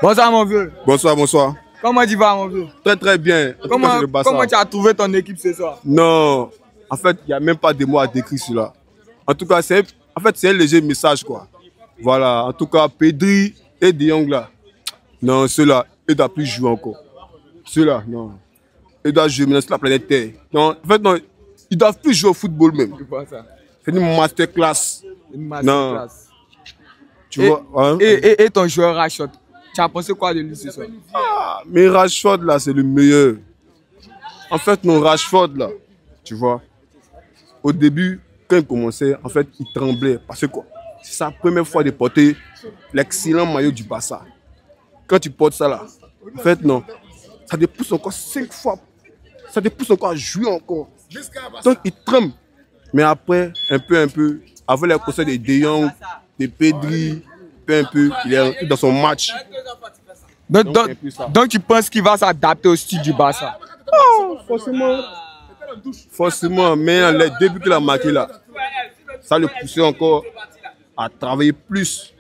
Bonsoir mon vieux. Bonsoir, bonsoir. Comment tu vas mon vieux? Très très bien. Comment tu as trouvé ton équipe ce soir? Non, en fait, il n'y a même pas de mots à décrire cela. En tout cas, c'est un léger message quoi. Voilà, en tout cas, Pedri et De Jong là. Non, ceux-là, ils ne doivent plus jouer encore. Ceux-là, non. Ils doivent jouer maintenant sur la planète Terre. Non, en fait, non, ils ne doivent plus jouer au football même. C'est une masterclass. Une masterclass. Non. Tu vois, hein? Et ton joueur Rashford, tu as pensé quoi de lui ce soir? Mais Rashford là, c'est le meilleur. En fait, non, Rashford là, tu vois, au début, quand il commençait, en fait, il tremblait. Parce que quoi? C'est sa première fois de porter l'excellent maillot du Barça. Quand tu portes ça là, en fait, non, ça te pousse encore 5 fois. Ça te pousse encore à jouer encore. Donc, il tremble. Mais après, un peu, avec les conseils de De Jong, de Pedri, un peu, il est dans son match. Donc tu penses qu'il va s'adapter au style du Barça? Oh, forcément, mais les débuts qu'il a marqué là, ça le poussait encore à travailler plus.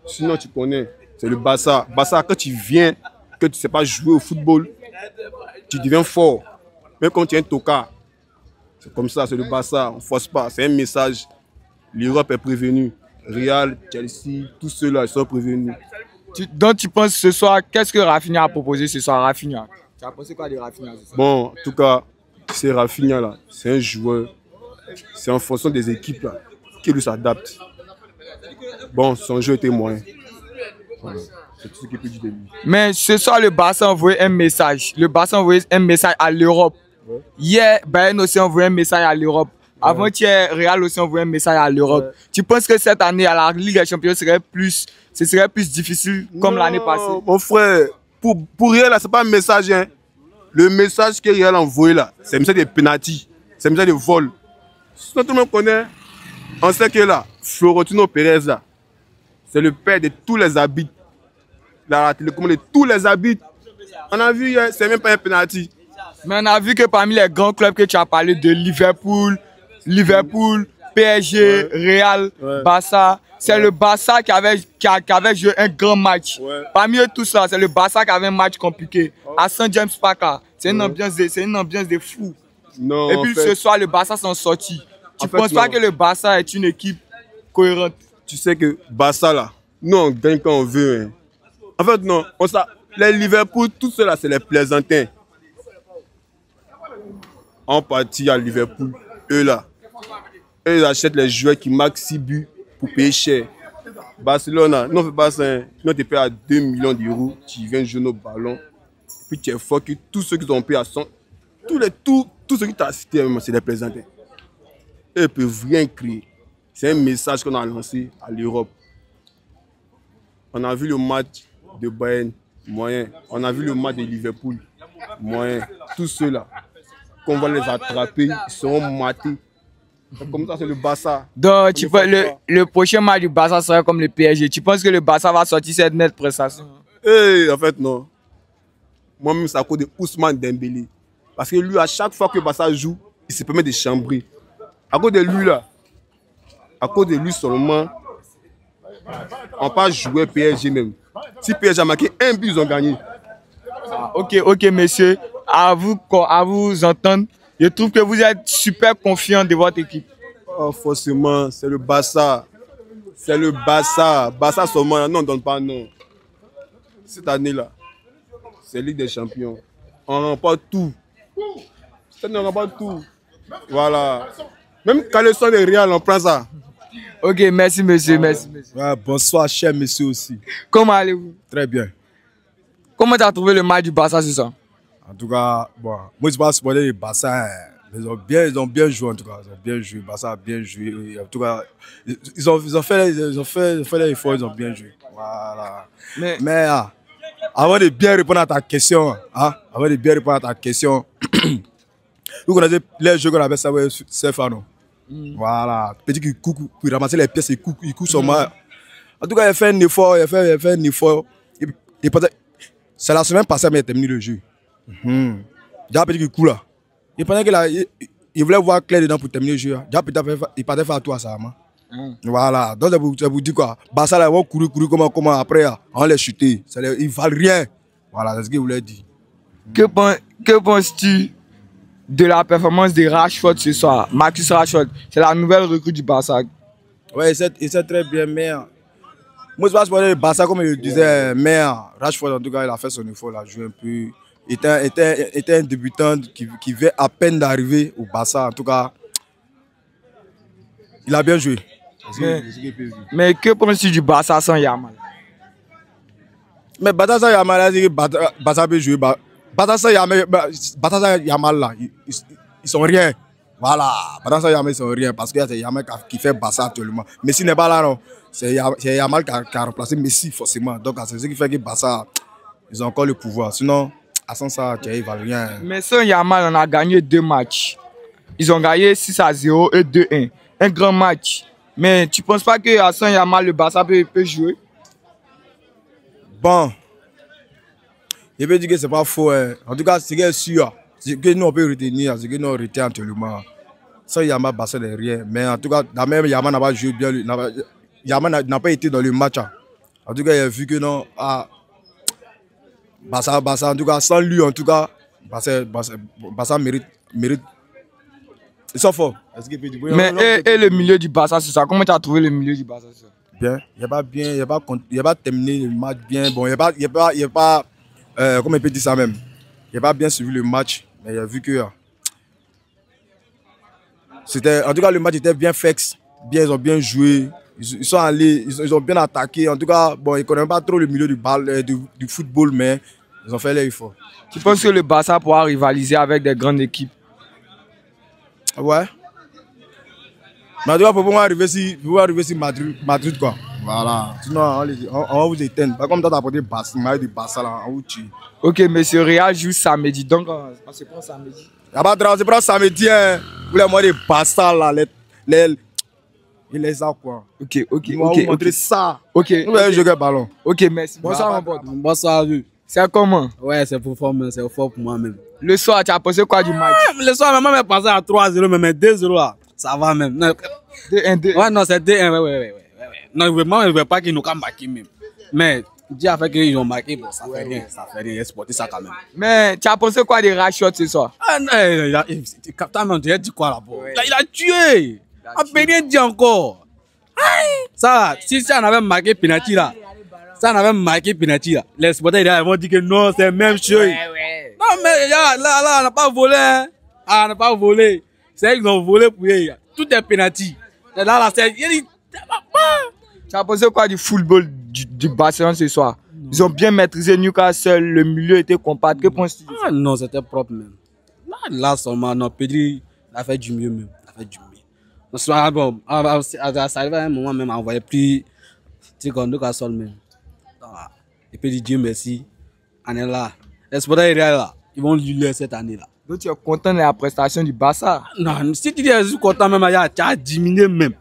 Sinon, tu connais, c'est le Barça. Barça, quand tu viens, que tu ne sais pas jouer au football, tu deviens fort. Même quand tu es un tocard, c'est comme ça, c'est le Barça, on ne force pas. C'est un message. L'Europe est prévenue. Real, Chelsea, tous ceux-là, ils sont prévenus. Donc tu penses ce soir, qu'est-ce que Rafinha a proposé ce soir? Rafinha, tu as pensé quoi de Rafinha ce soir? Bon, en tout cas, c'est Rafinha là, c'est un joueur, c'est en fonction des équipes là, qui lui s'adapte. Bon, son jeu était moyen. Voilà. C'est tout ce qu'il peut dire de lui. Mais ce soir, le Barça a envoyé un message. Le Barça a envoyé un message à l'Europe. Ouais. Hier, Bayern aussi a envoyé un message à l'Europe. Ouais. Avant-hier, Real aussi a envoyé un message à l'Europe. Ouais. Tu penses que cette année, à la Ligue des Champions, ce serait plus difficile comme l'année passée? Mon frère, pour Real, ce n'est pas un message. Hein. Le message que Real a envoyé là, c'est un message de penalty, c'est un message de vol. Sinon, tout le monde connaît, on sait que là, Florentino Pérez là, c'est le père de tous les arbitres. La télécommande de tous les arbitres. On a vu hier, c'est même pas un penalty. Mais on a vu que parmi les grands clubs que tu as parlé de Liverpool, PSG, Real, Barça, c'est le Barça qui avait joué un grand match. Parmi eux tous ça, c'est le Barça qui avait un match compliqué. À Saint James Park, c'est une ambiance de fou. Non, et puis ce soir, le Barça s'en sortit. Tu ne penses pas que le Barça est une équipe cohérente? Tu sais que Barça là, nous on gagne quand on veut. Hein. En fait, non, les Liverpool, tout cela, c'est les plaisantins. En partie à Liverpool, eux là, ils achètent les joueurs qui marquent 6 buts pour payer cher. Barcelone, nous on fait pas ça. Hein. Nous on te paye à 2 millions d'euros, tu viens jouer nos ballons. Puis tu es fort que tous ceux qui ont payé à 100, tous ceux qui t'ont cité, c'est des plaisantins. Eux ne peuvent rien créer. C'est un message qu'on a lancé à l'Europe. On a vu le match de Bayern, moyen. On a vu le match de Liverpool, moyen. Tous ceux-là, qu'on va les attraper, ils seront matés. Comme ça, c'est le Barça. Donc, le prochain match du Barça sera comme le PSG. Tu penses que le Barça va sortir cette nette prestation? En fait, non. Moi-même, c'est à cause de Ousmane Dembélé. Parce que lui, à chaque fois que le Barça joue, il se permet de chambrer. À cause de lui, là, à cause de lui seulement, on peut jouer PSG même. Si PSG a marqué un but, ils ont gagné. Ok, messieurs. À vous entendre. Je trouve que vous êtes super confiant de votre équipe. Oh, forcément, c'est le Barça. C'est le Barça. Barça seulement, non, on ne donne pas non. Cette année-là, c'est Ligue des Champions. On remporte tout. Cette année, on remporte tout. Voilà. Même quand le son est Real, on prend ça. Ok, merci monsieur, merci. Ouais, bonsoir, cher monsieur aussi. Comment allez-vous? Très bien. Comment tu as trouvé le match du Barça ce soir? En tout cas, bon, moi je ne suis pas supporter le Barça. Ils ont bien joué en tout cas. Ils ont bien joué. Le Barça a bien joué. En tout cas, ils ont fait l'effort, ils ont bien joué. Voilà. Mais avant de bien répondre à ta question, vous connaissez les jeux qu'on appelle ça, Stefano. Voilà. Petit qui coupe, puis ramasser les pièces, il coupe son mal. En tout cas, il a fait un effort, c'est la semaine passée, mais il a terminé le jeu. Déjà, petit qui coule là. Il pensait qu'il voulait voir clair dedans pour terminer le jeu. Déjà, il partait faire tout à ça. Voilà, donc ça vous dit quoi? Barça, là, ils vont courir, comment, après, on les chuter. Ils valent rien. Voilà, c'est ce qu'il voulait dire. Que penses-tu de la performance de Rashford ce soir? Marcus Rashford, c'est la nouvelle recrue du Barça. Ouais, il sait très bien, mais moi je pense que le Barça, comme je le disais, mais Rashford, en tout cas, il a fait son effort, il a joué un peu. Il était un débutant qui vient à peine d'arriver au Barça. En tout cas, il a bien joué. Mais que penses-tu du Barça sans Yamal? Mais Barça sans Yamal, Barça peut jouer. Barça sans Yamal, là, ils sont rien. Voilà, Barça sans Yamal, ils sont rien. Parce que c'est Yamal qui fait Barça actuellement. Messi n'est pas là, non. C'est Yamal qui a remplacé Messi, forcément. Donc, c'est ce qui fait que Barça, ils ont encore le pouvoir. Sinon, à sans ça, ils ne valent rien. Mais sans Yamal, on a gagné 2 matchs. Ils ont gagné 6-0 et 2-1. Un grand match. Mais tu ne penses pas que sans Yamal, le Barça peut jouer? Bon, je peux dire que ce n'est pas faux. Hein. En tout cas, c'est sûr. Ce que nous on peut retenir, ce que nous on retient actuellement. Sans Yamal, Barça n'est rien. Mais en tout cas, même Yamal n'a pas joué bien. Yamal n'a pas été dans le match. Hein. En tout cas, il a vu que non. Barça, en tout cas, sans lui, en tout cas, Barça mérite. Ils sont forts. Mais et le milieu du Barça, c'est ça? Comment tu as trouvé le milieu du Barça? Bien. Il n'a pas terminé le match bien. Bon, il n'a pas comment il peut dire ça même? Il n'a pas bien suivi le match. Mais il a vu que. En tout cas, le match était bien fait. Ils ont bien joué. Ils sont allés, ils ont bien attaqué. En tout cas, bon, ils ne connaissent pas trop le milieu du football, mais ils ont fait l'effort. Tu penses que le Barça pourra rivaliser avec des grandes équipes? Ouais. Mais en tout cas, pour pouvoir arriver ici Madrid, quoi. Voilà. Sinon, on va vous éteindre. Pas comme toi, tu as apporté du Barça, là, on vous tue. Ok, mais ce Real joue samedi, donc on se prend samedi. Il n'y a pas de drame, on se prend samedi, hein. Vous voulez moi des Barça, là, il les a quoi. Ok. On va vous montrer ça. Ok. Vous allez jouer le ballon. Ok, merci. Bonsoir, mon pote. Bonsoir, vu. C'est comment? Ouais, c'est pour moi-même. Le soir, tu as pensé quoi du match? Le soir, maman m'a passé à 3-0, mais 2-0 là, ça va même. 2-1. Ouais, non, c'est 2-1, ouais. Non, vraiment, je ne veux pas qu'ils nous ont marqué même. Mais, Dieu a fait qu'ils ont marqué, bon, ça fait rien, il a exporté ça quand même. Mais tu as pensé quoi de Rashford ce soir? Ah non, Captain, tu as dit quoi là-bas? Il a tué! On ne peut rien dire encore. Ça, si on avait marqué penalty là, les supporters ils vont dire que non, c'est la même chose. Ouais. Non, mais là, on n'a pas volé. Hein. Ah, on n'a pas volé. C'est eux qui ont volé pour eux. Tout est penalty. Là, c'est. Tu as pensé quoi du football du Barcelone ce soir? Ils ont bien maîtrisé Newcastle, le milieu était compact. Que penses-tu? Ah non, c'était propre même. Là seulement, non, Pedri, il a fait du mieux même. Bon, ça arrive à un moment même, on ne voyait plus Newcastle même. Et puis Dieu merci, on est là. Les supporters là, ils vont lui cette année là. Donc tu es content de la prestation du Barça? Non, si tu dis que je suis content même, tu as diminué même.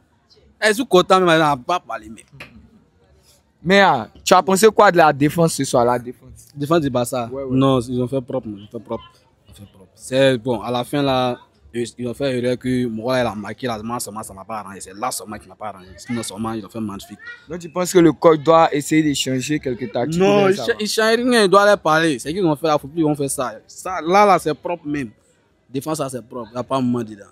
Je suis content même, on n'a pas parlé même. Mais tu as pensé quoi de la défense ce soir, la défense? Défense du Barça? Ouais. Non, ils ont fait propre. C'est bon, à la fin là, ils ont fait erreur que moi il a marqué là, seulement ça m'a pas arrangé. C'est là seulement qui m'a pas arrangé. Sinon seulement ils ont fait magnifique. Donc tu penses que le coach doit essayer de changer quelques tactiques? Non, il ne change rien, il doit leur parler. C'est qu'ils ont fait la football, ils vont faire ça. Ça là c'est propre même. Défense ça c'est propre, il n'y a pas un moment dedans.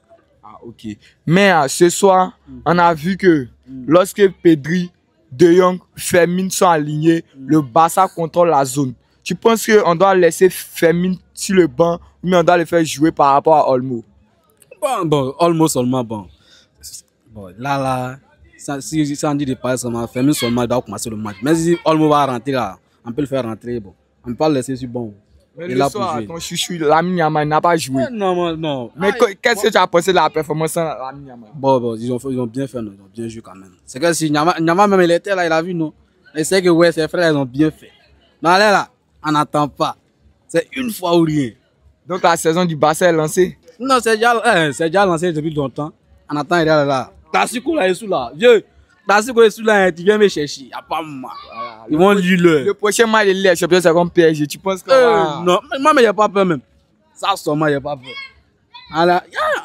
Ah ok. Mais ce soir, on a vu que lorsque Pedri, De Jong, Fermin sont alignés, le Barça contrôle la zone. Tu penses qu'on doit laisser Fermin sur le banc ou on doit le faire jouer par rapport à Olmo? Bon, Olmo seulement, bon. Bon, là, si on dit de parler seulement, Fermin seulement, il doit commencer le match. Mais si Olmo va rentrer là, on peut le faire rentrer, bon. On peut pas le laisser sur bon. Mais le soir, ton chouchou, Lamine Yamal n'a pas joué. Non. Mais qu'est-ce que tu as pensé de la performance de Lamine Yamal? Bon, ils ont bien fait, non, ils ont bien joué quand même. C'est que si Yamal même il était là, il a vu, non. Il sait que ouais, ses frères, ils ont bien fait. Mais là, on n'attend pas. C'est une fois ou rien. Donc la saison du Barça est lancée? Non, c'est déjà lancé depuis longtemps. On attend, il est là. Tassiko là, il est sous là. Vieux, Tassiko est sous là, tu viens me chercher. Il n'y a pas moi. Voilà, ils vont lui le prochain match de Ligue champion, c'est comme PSG. Tu penses que. Non, moi, il n'y a pas peur même. Ça, seulement, il n'y a pas peur.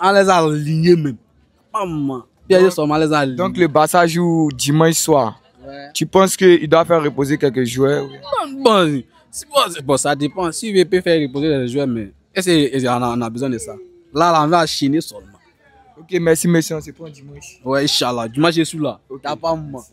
On les a alignés même. Pas moi. PSG sont malaises à Lille. Donc le Barça joue dimanche soir. Ouais. Tu penses qu'il doit faire reposer quelques joueurs? Bon, ça dépend. Si il peut faire reposer les joueurs, mais est-ce qu'on a besoin de ça? Là, on va chiner seulement. Ok, merci monsieur, on se prend dimanche. Ouais, Inch'Allah. Dimanche, je suis là. T'as pas moi.